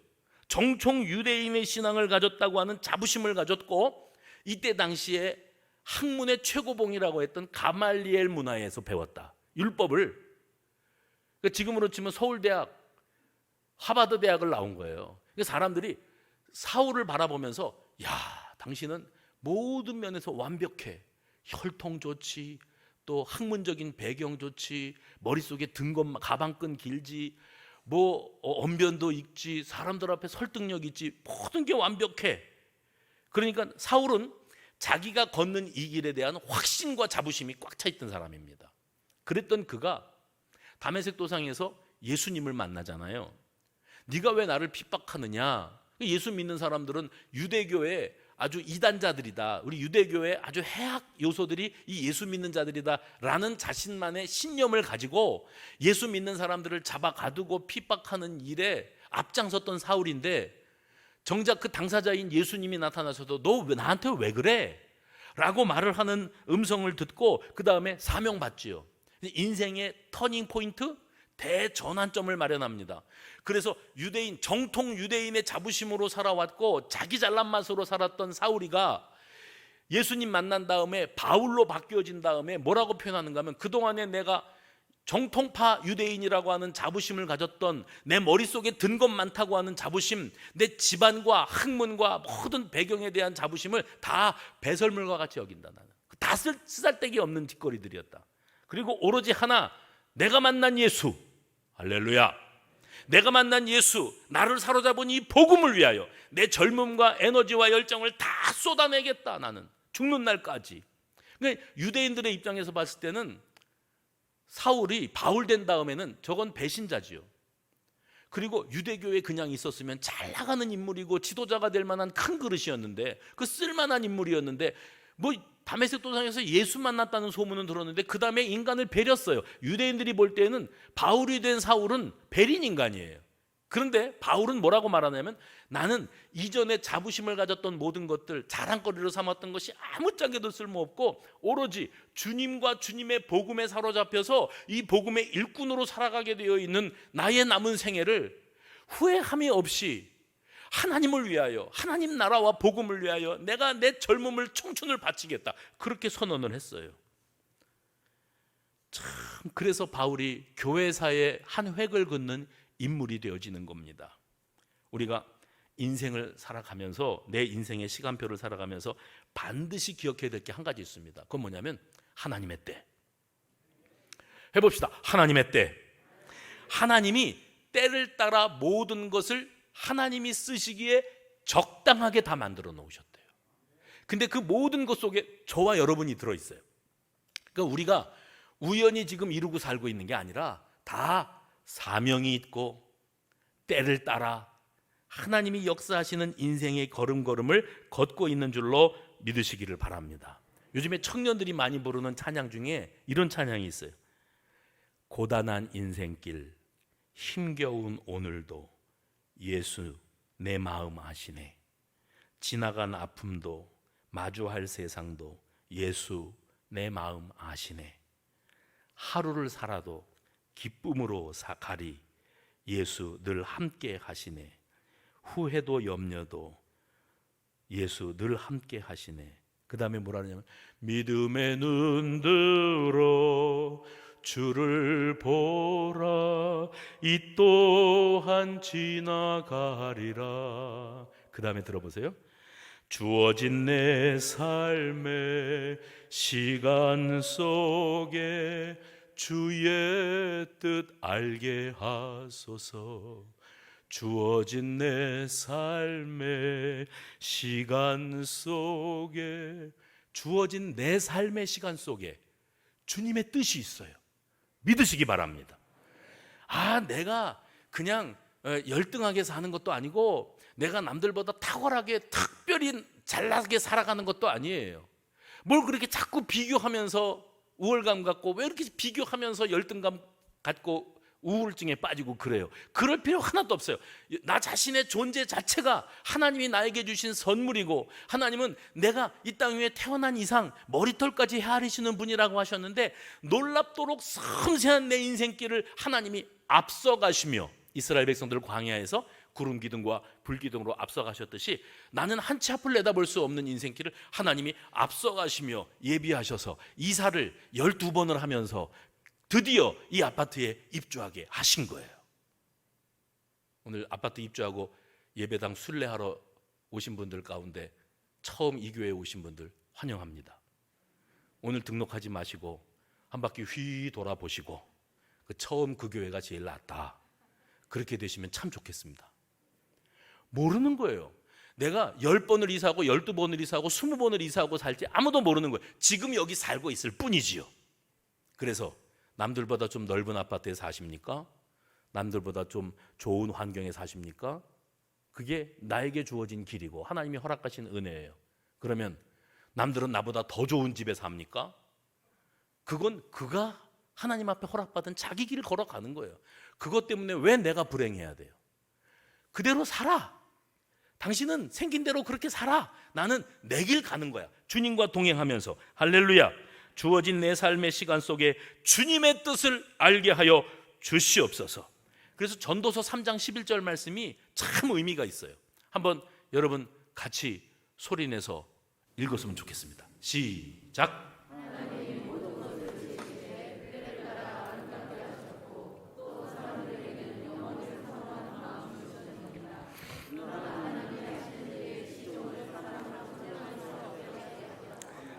S1: 정통 유대인의 신앙을 가졌다고 하는 자부심을 가졌고 이때 당시에 학문의 최고봉이라고 했던 가말리엘 문화에서 배웠다. 율법을. 그러니까 지금으로 치면 서울대학, 하버드 대학을 나온 거예요. 그러니까 사람들이 사울을 바라보면서 야, 당신은 모든 면에서 완벽해. 혈통 좋지, 또 학문적인 배경 좋지, 머릿속에 든 것만, 가방끈 길지, 뭐 언변도 있지, 사람들 앞에 설득력 있지, 모든 게 완벽해. 그러니까 사울은 자기가 걷는 이 길에 대한 확신과 자부심이 꽉 차 있던 사람입니다. 그랬던 그가 다메섹 도상에서 예수님을 만나잖아요. 네가 왜 나를 핍박하느냐? 예수 믿는 사람들은 유대교의 아주 이단자들이다, 우리 유대교의 아주 해악 요소들이 이 예수 믿는 자들이다 라는 자신만의 신념을 가지고 예수 믿는 사람들을 잡아 가두고 핍박하는 일에 앞장섰던 사울인데, 정작 그 당사자인 예수님이 나타나셔도 너 나한테 왜 그래? 라고 말을 하는 음성을 듣고 그 다음에 사명받지요. 인생의 터닝 포인트, 대전환점을 마련합니다. 그래서 유대인, 정통 유대인의 자부심으로 살아왔고 자기 잘난 맛으로 살았던 사울이가 예수님 만난 다음에 바울로 바뀌어진 다음에 뭐라고 표현하는가 하면, 그동안에 내가 정통파 유대인이라고 하는 자부심을 가졌던, 내 머릿속에 든 것 많다고 하는 자부심, 내 집안과 학문과 모든 배경에 대한 자부심을 다 배설물과 같이 여긴다. 나는 다 쓰잘데기 없는 짓거리들이었다. 그리고 오로지 하나, 내가 만난 예수, 할렐루야, 내가 만난 예수, 나를 사로잡은 이 복음을 위하여 내 젊음과 에너지와 열정을 다 쏟아내겠다. 나는 죽는 날까지. 그러니까 유대인들의 입장에서 봤을 때는 사울이 바울 된 다음에는 저건 배신자지요. 그리고 유대교에 그냥 있었으면 잘 나가는 인물이고 지도자가 될 만한 큰 그릇이었는데, 그 쓸만한 인물이었는데, 뭐 다메섹 도상에서 예수 만났다는 소문은 들었는데 그 다음에 인간을 베렸어요. 유대인들이 볼 때는 바울이 된 사울은 베린 인간이에요. 그런데 바울은 뭐라고 말하냐면, 나는 이전에 자부심을 가졌던 모든 것들, 자랑거리로 삼았던 것이 아무짝에도 쓸모없고 오로지 주님과 주님의 복음에 사로잡혀서 이 복음의 일꾼으로 살아가게 되어 있는 나의 남은 생애를 후회함이 없이 하나님을 위하여, 하나님 나라와 복음을 위하여 내가 내 젊음을, 청춘을 바치겠다, 그렇게 선언을 했어요. 참, 그래서 바울이 교회사의 한 획을 긋는 인물이 되어지는 겁니다. 우리가 인생을 살아가면서, 내 인생의 시간표를 살아가면서 반드시 기억해야 될 게 한 가지 있습니다. 그건 뭐냐면 하나님의 때. 해봅시다. 하나님의 때. 하나님이 때를 따라 모든 것을 하나님이 쓰시기에 적당하게 다 만들어 놓으셨대요. 근데 그 모든 것 속에 저와 여러분이 들어있어요. 그러니까 우리가 우연히 지금 이루고 살고 있는 게 아니라 다 사명이 있고 때를 따라 하나님이 역사하시는 인생의 걸음걸음을 걷고 있는 줄로 믿으시기를 바랍니다. 요즘에 청년들이 많이 부르는 찬양 중에 이런 찬양이 있어요. 고단한 인생길, 힘겨운 오늘도 예수 내 마음 아시네. 지나간 아픔도 마주할 세상도 예수 내 마음 아시네. 하루를 살아도 기쁨으로 가리 예수 늘 함께 하시네. 후회도 염려도 예수 늘 함께 하시네. 그 다음에 뭐라 하냐면, 믿음의 눈 들어 주를 보라, 이 또한 지나가리라. 그 다음에 들어보세요. 주어진 내 삶의 시간 속에 주의 뜻 알게 하소서. 주어진 내 삶의 시간 속에, 주어진 내 삶의 시간 속에 주님의 뜻이 있어요. 믿으시기 바랍니다. 내가 그냥 열등하게 사는 것도 아니고, 내가 남들보다 탁월하게 특별히 잘나게 살아가는 것도 아니에요. 뭘 그렇게 자꾸 비교하면서 우월감 갖고, 왜 이렇게 비교하면서 열등감 갖고 우울증에 빠지고 그래요? 그럴 필요 하나도 없어요. 나 자신의 존재 자체가 하나님이 나에게 주신 선물이고, 하나님은 내가 이 땅 위에 태어난 이상 머리털까지 헤아리시는 분이라고 하셨는데, 놀랍도록 섬세한 내 인생길을 하나님이 앞서가시며 이스라엘 백성들을 광야에서 구름 기둥과 불 기둥으로 앞서가셨듯이 나는 한 치 앞을 내다볼 수 없는 인생길을 하나님이 앞서가시며 예비하셔서 이사를 12번을 하면서 드디어 이 아파트에 입주하게 하신 거예요. 오늘 아파트 입주하고 예배당 순례하러 오신 분들 가운데 처음 이 교회에 오신 분들 환영합니다. 오늘 등록하지 마시고 한 바퀴 휘 돌아보시고 처음 그 교회가 제일 낫다, 그렇게 되시면 참 좋겠습니다. 모르는 거예요. 내가 10번을 이사하고 12번을 이사하고 20번을 이사하고 살지 아무도 모르는 거예요. 지금 여기 살고 있을 뿐이지요. 그래서 남들보다 좀 넓은 아파트에 사십니까? 남들보다 좀 좋은 환경에 사십니까? 그게 나에게 주어진 길이고 하나님이 허락하신 은혜예요. 그러면 남들은 나보다 더 좋은 집에 삽니까? 그건 그가 하나님 앞에 허락받은 자기 길을 걸어가는 거예요. 그것 때문에 왜 내가 불행해야 돼요? 그대로 살아. 당신은 생긴 대로 그렇게 살아. 나는 내 길 가는 거야. 주님과 동행하면서. 할렐루야. 주어진 내 삶의 시간 속에 주님의 뜻을 알게 하여 주시옵소서. 그래서 전도서 3장 11절 말씀이 참 의미가 있어요. 한번 여러분 같이 소리내서 읽었으면 좋겠습니다. 시작.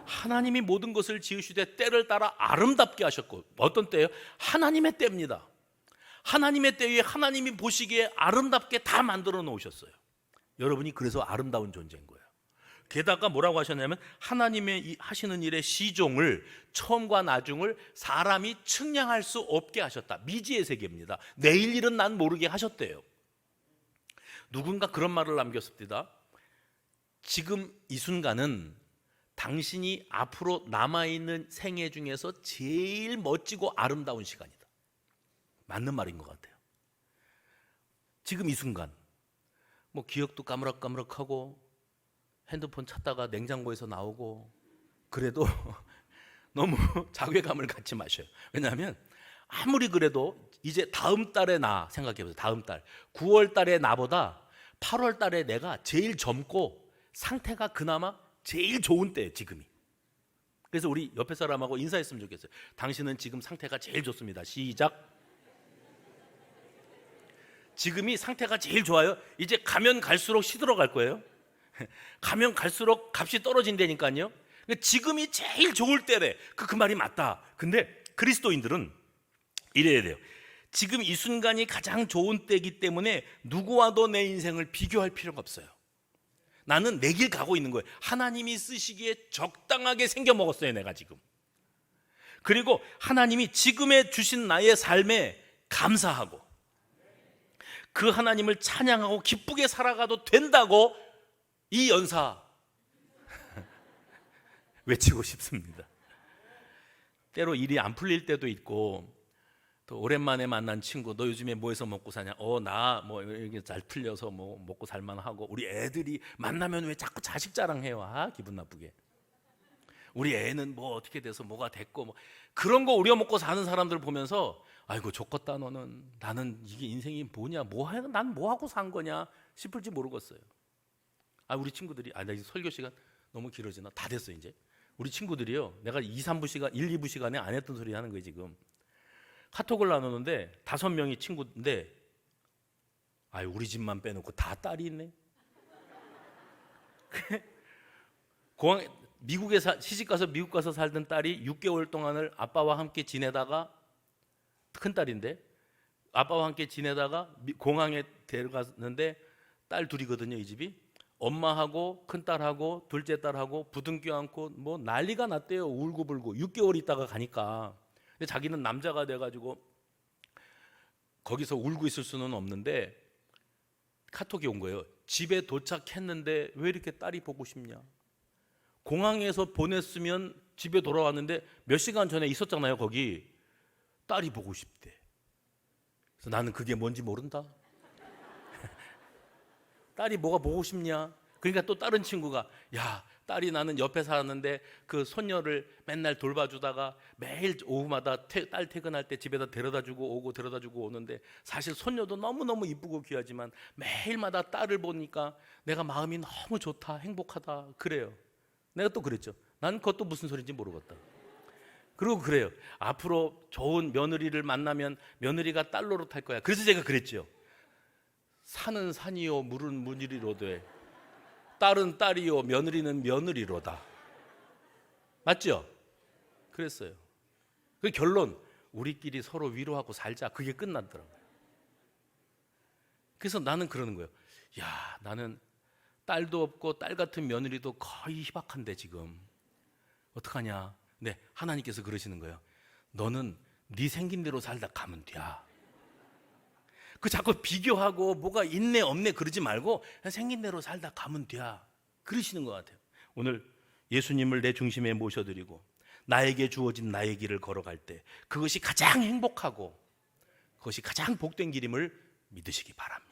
S1: 하나님이 모든 것을 지으시되 때를 따라 아름답게 하셨고, 어떤 때예요? 하나님의 때입니다. 하나님의 때에 하나님이 보시기에 아름답게 다 만들어 놓으셨어요. 여러분이 그래서 아름다운 존재인 거예요. 게다가 뭐라고 하셨냐면 하나님의 하시는 일의 시종을, 처음과 나중을 사람이 측량할 수 없게 하셨다. 미지의 세계입니다. 내일 일은 난 모르게 하셨대요. 누군가 그런 말을 남겼습니다. 지금 이 순간은 당신이 앞으로 남아있는 생애 중에서 제일 멋지고 아름다운 시간이다. 맞는 말인 것 같아요. 지금 이 순간 뭐 기억도 까무럭까무럭하고 핸드폰 찾다가 냉장고에서 나오고 그래도 너무 자괴감을 갖지 마셔요. 왜냐하면 아무리 그래도 이제 다음 달에 나 생각해보세요. 다음 달 9월 달에 나보다 8월 달에 내가 제일 젊고 상태가 그나마 제일 좋은 때예요. 지금이. 그래서 우리 옆에 사람하고 인사했으면 좋겠어요. 당신은 지금 상태가 제일 좋습니다. 시작. 지금이 상태가 제일 좋아요. 이제 가면 갈수록 시들어갈 거예요. 가면 갈수록 값이 떨어진다니까요. 지금이 제일 좋을 때래. 그 말이 맞다. 근데 그리스도인들은 이래야 돼요. 지금 이 순간이 가장 좋은 때이기 때문에 누구와도 내 인생을 비교할 필요가 없어요. 나는 내 길 가고 있는 거예요. 하나님이 쓰시기에 적당하게 생겨 먹었어요, 내가 지금. 그리고 하나님이 지금에 주신 나의 삶에 감사하고 그 하나님을 찬양하고 기쁘게 살아가도 된다고 이 연사 외치고 싶습니다. 때로 일이 안 풀릴 때도 있고, 또 오랜만에 만난 친구, 너 요즘에 뭐 해서 먹고 사냐? 나 뭐 이렇게 잘 풀려서 뭐 먹고 살만하고, 우리 애들이 만나면 왜 자꾸 자식 자랑해요? 기분 나쁘게. 우리 애는 뭐 어떻게 돼서 뭐가 됐고, 뭐 그런 거 우려먹고 사는 사람들 보면서 아이고 좋겠다 너는. 나는 이게 인생이 뭐냐, 난 뭐 하고 산 거냐 싶을지 모르겠어요. 우리 친구들이 나 이제 설교 시간 너무 길어지나? 다 됐어 이제. 우리 친구들이요, 내가 1, 2부 시간에 안 했던 소리 하는 거예요. 지금 카톡을 나누는데 5명이 친구인데 우리 집만 빼놓고 다 딸이 있네. 미국에 시집가서 미국 가서 살던 딸이 6개월 동안을 아빠와 함께 지내다가, 큰 딸인데 아빠와 함께 지내다가 공항에 데려갔는데 딸 둘이거든요. 이 집이 엄마하고 큰딸하고 둘째 딸하고 부둥 껴안고 뭐 난리가 났대요. 울고불고. 6개월 있다가 가니까. 근데 자기는 남자가 돼가지고 거기서 울고 있을 수는 없는데 카톡이 온 거예요. 집에 도착했는데 왜 이렇게 딸이 보고 싶냐? 공항에서 보냈으면 집에 돌아왔는데 몇 시간 전에 있었잖아요. 거기. 딸이 보고 싶대. 그래서 나는 그게 뭔지 모른다. 딸이 뭐가 보고 싶냐? 그러니까 또 다른 친구가, 야, 딸이 나는 옆에 살았는데 그 손녀를 맨날 돌봐주다가 매일 오후마다 딸 퇴근할 때 집에다 데려다주고 오고 데려다주고 오는데 사실 손녀도 너무너무 이쁘고 귀하지만 매일마다 딸을 보니까 내가 마음이 너무 좋다, 행복하다 그래요. 내가 또 그랬죠. 난 그것도 무슨 소리인지 모르겠다. 그리고 그래요. 앞으로 좋은 며느리를 만나면 며느리가 딸 노릇할 거야. 그래서 제가 그랬죠. 산은 산이요 물은 물이로되 딸은 딸이요 며느리는 며느리로다. 맞죠? 그랬어요. 그 결론, 우리끼리 서로 위로하고 살자. 그게 끝났더라고요. 그래서 나는 그러는 거예요. 야, 나는 딸도 없고 딸 같은 며느리도 거의 희박한데 지금 어떡하냐. 네, 하나님께서 그러시는 거예요. 너는 네 생긴 대로 살다 가면 돼. 그 자꾸 비교하고 뭐가 있네 없네 그러지 말고 그냥 생긴 대로 살다 가면 돼. 그러시는 것 같아요. 오늘 예수님을 내 중심에 모셔드리고 나에게 주어진 나의 길을 걸어갈 때 그것이 가장 행복하고 그것이 가장 복된 길임을 믿으시기 바랍니다.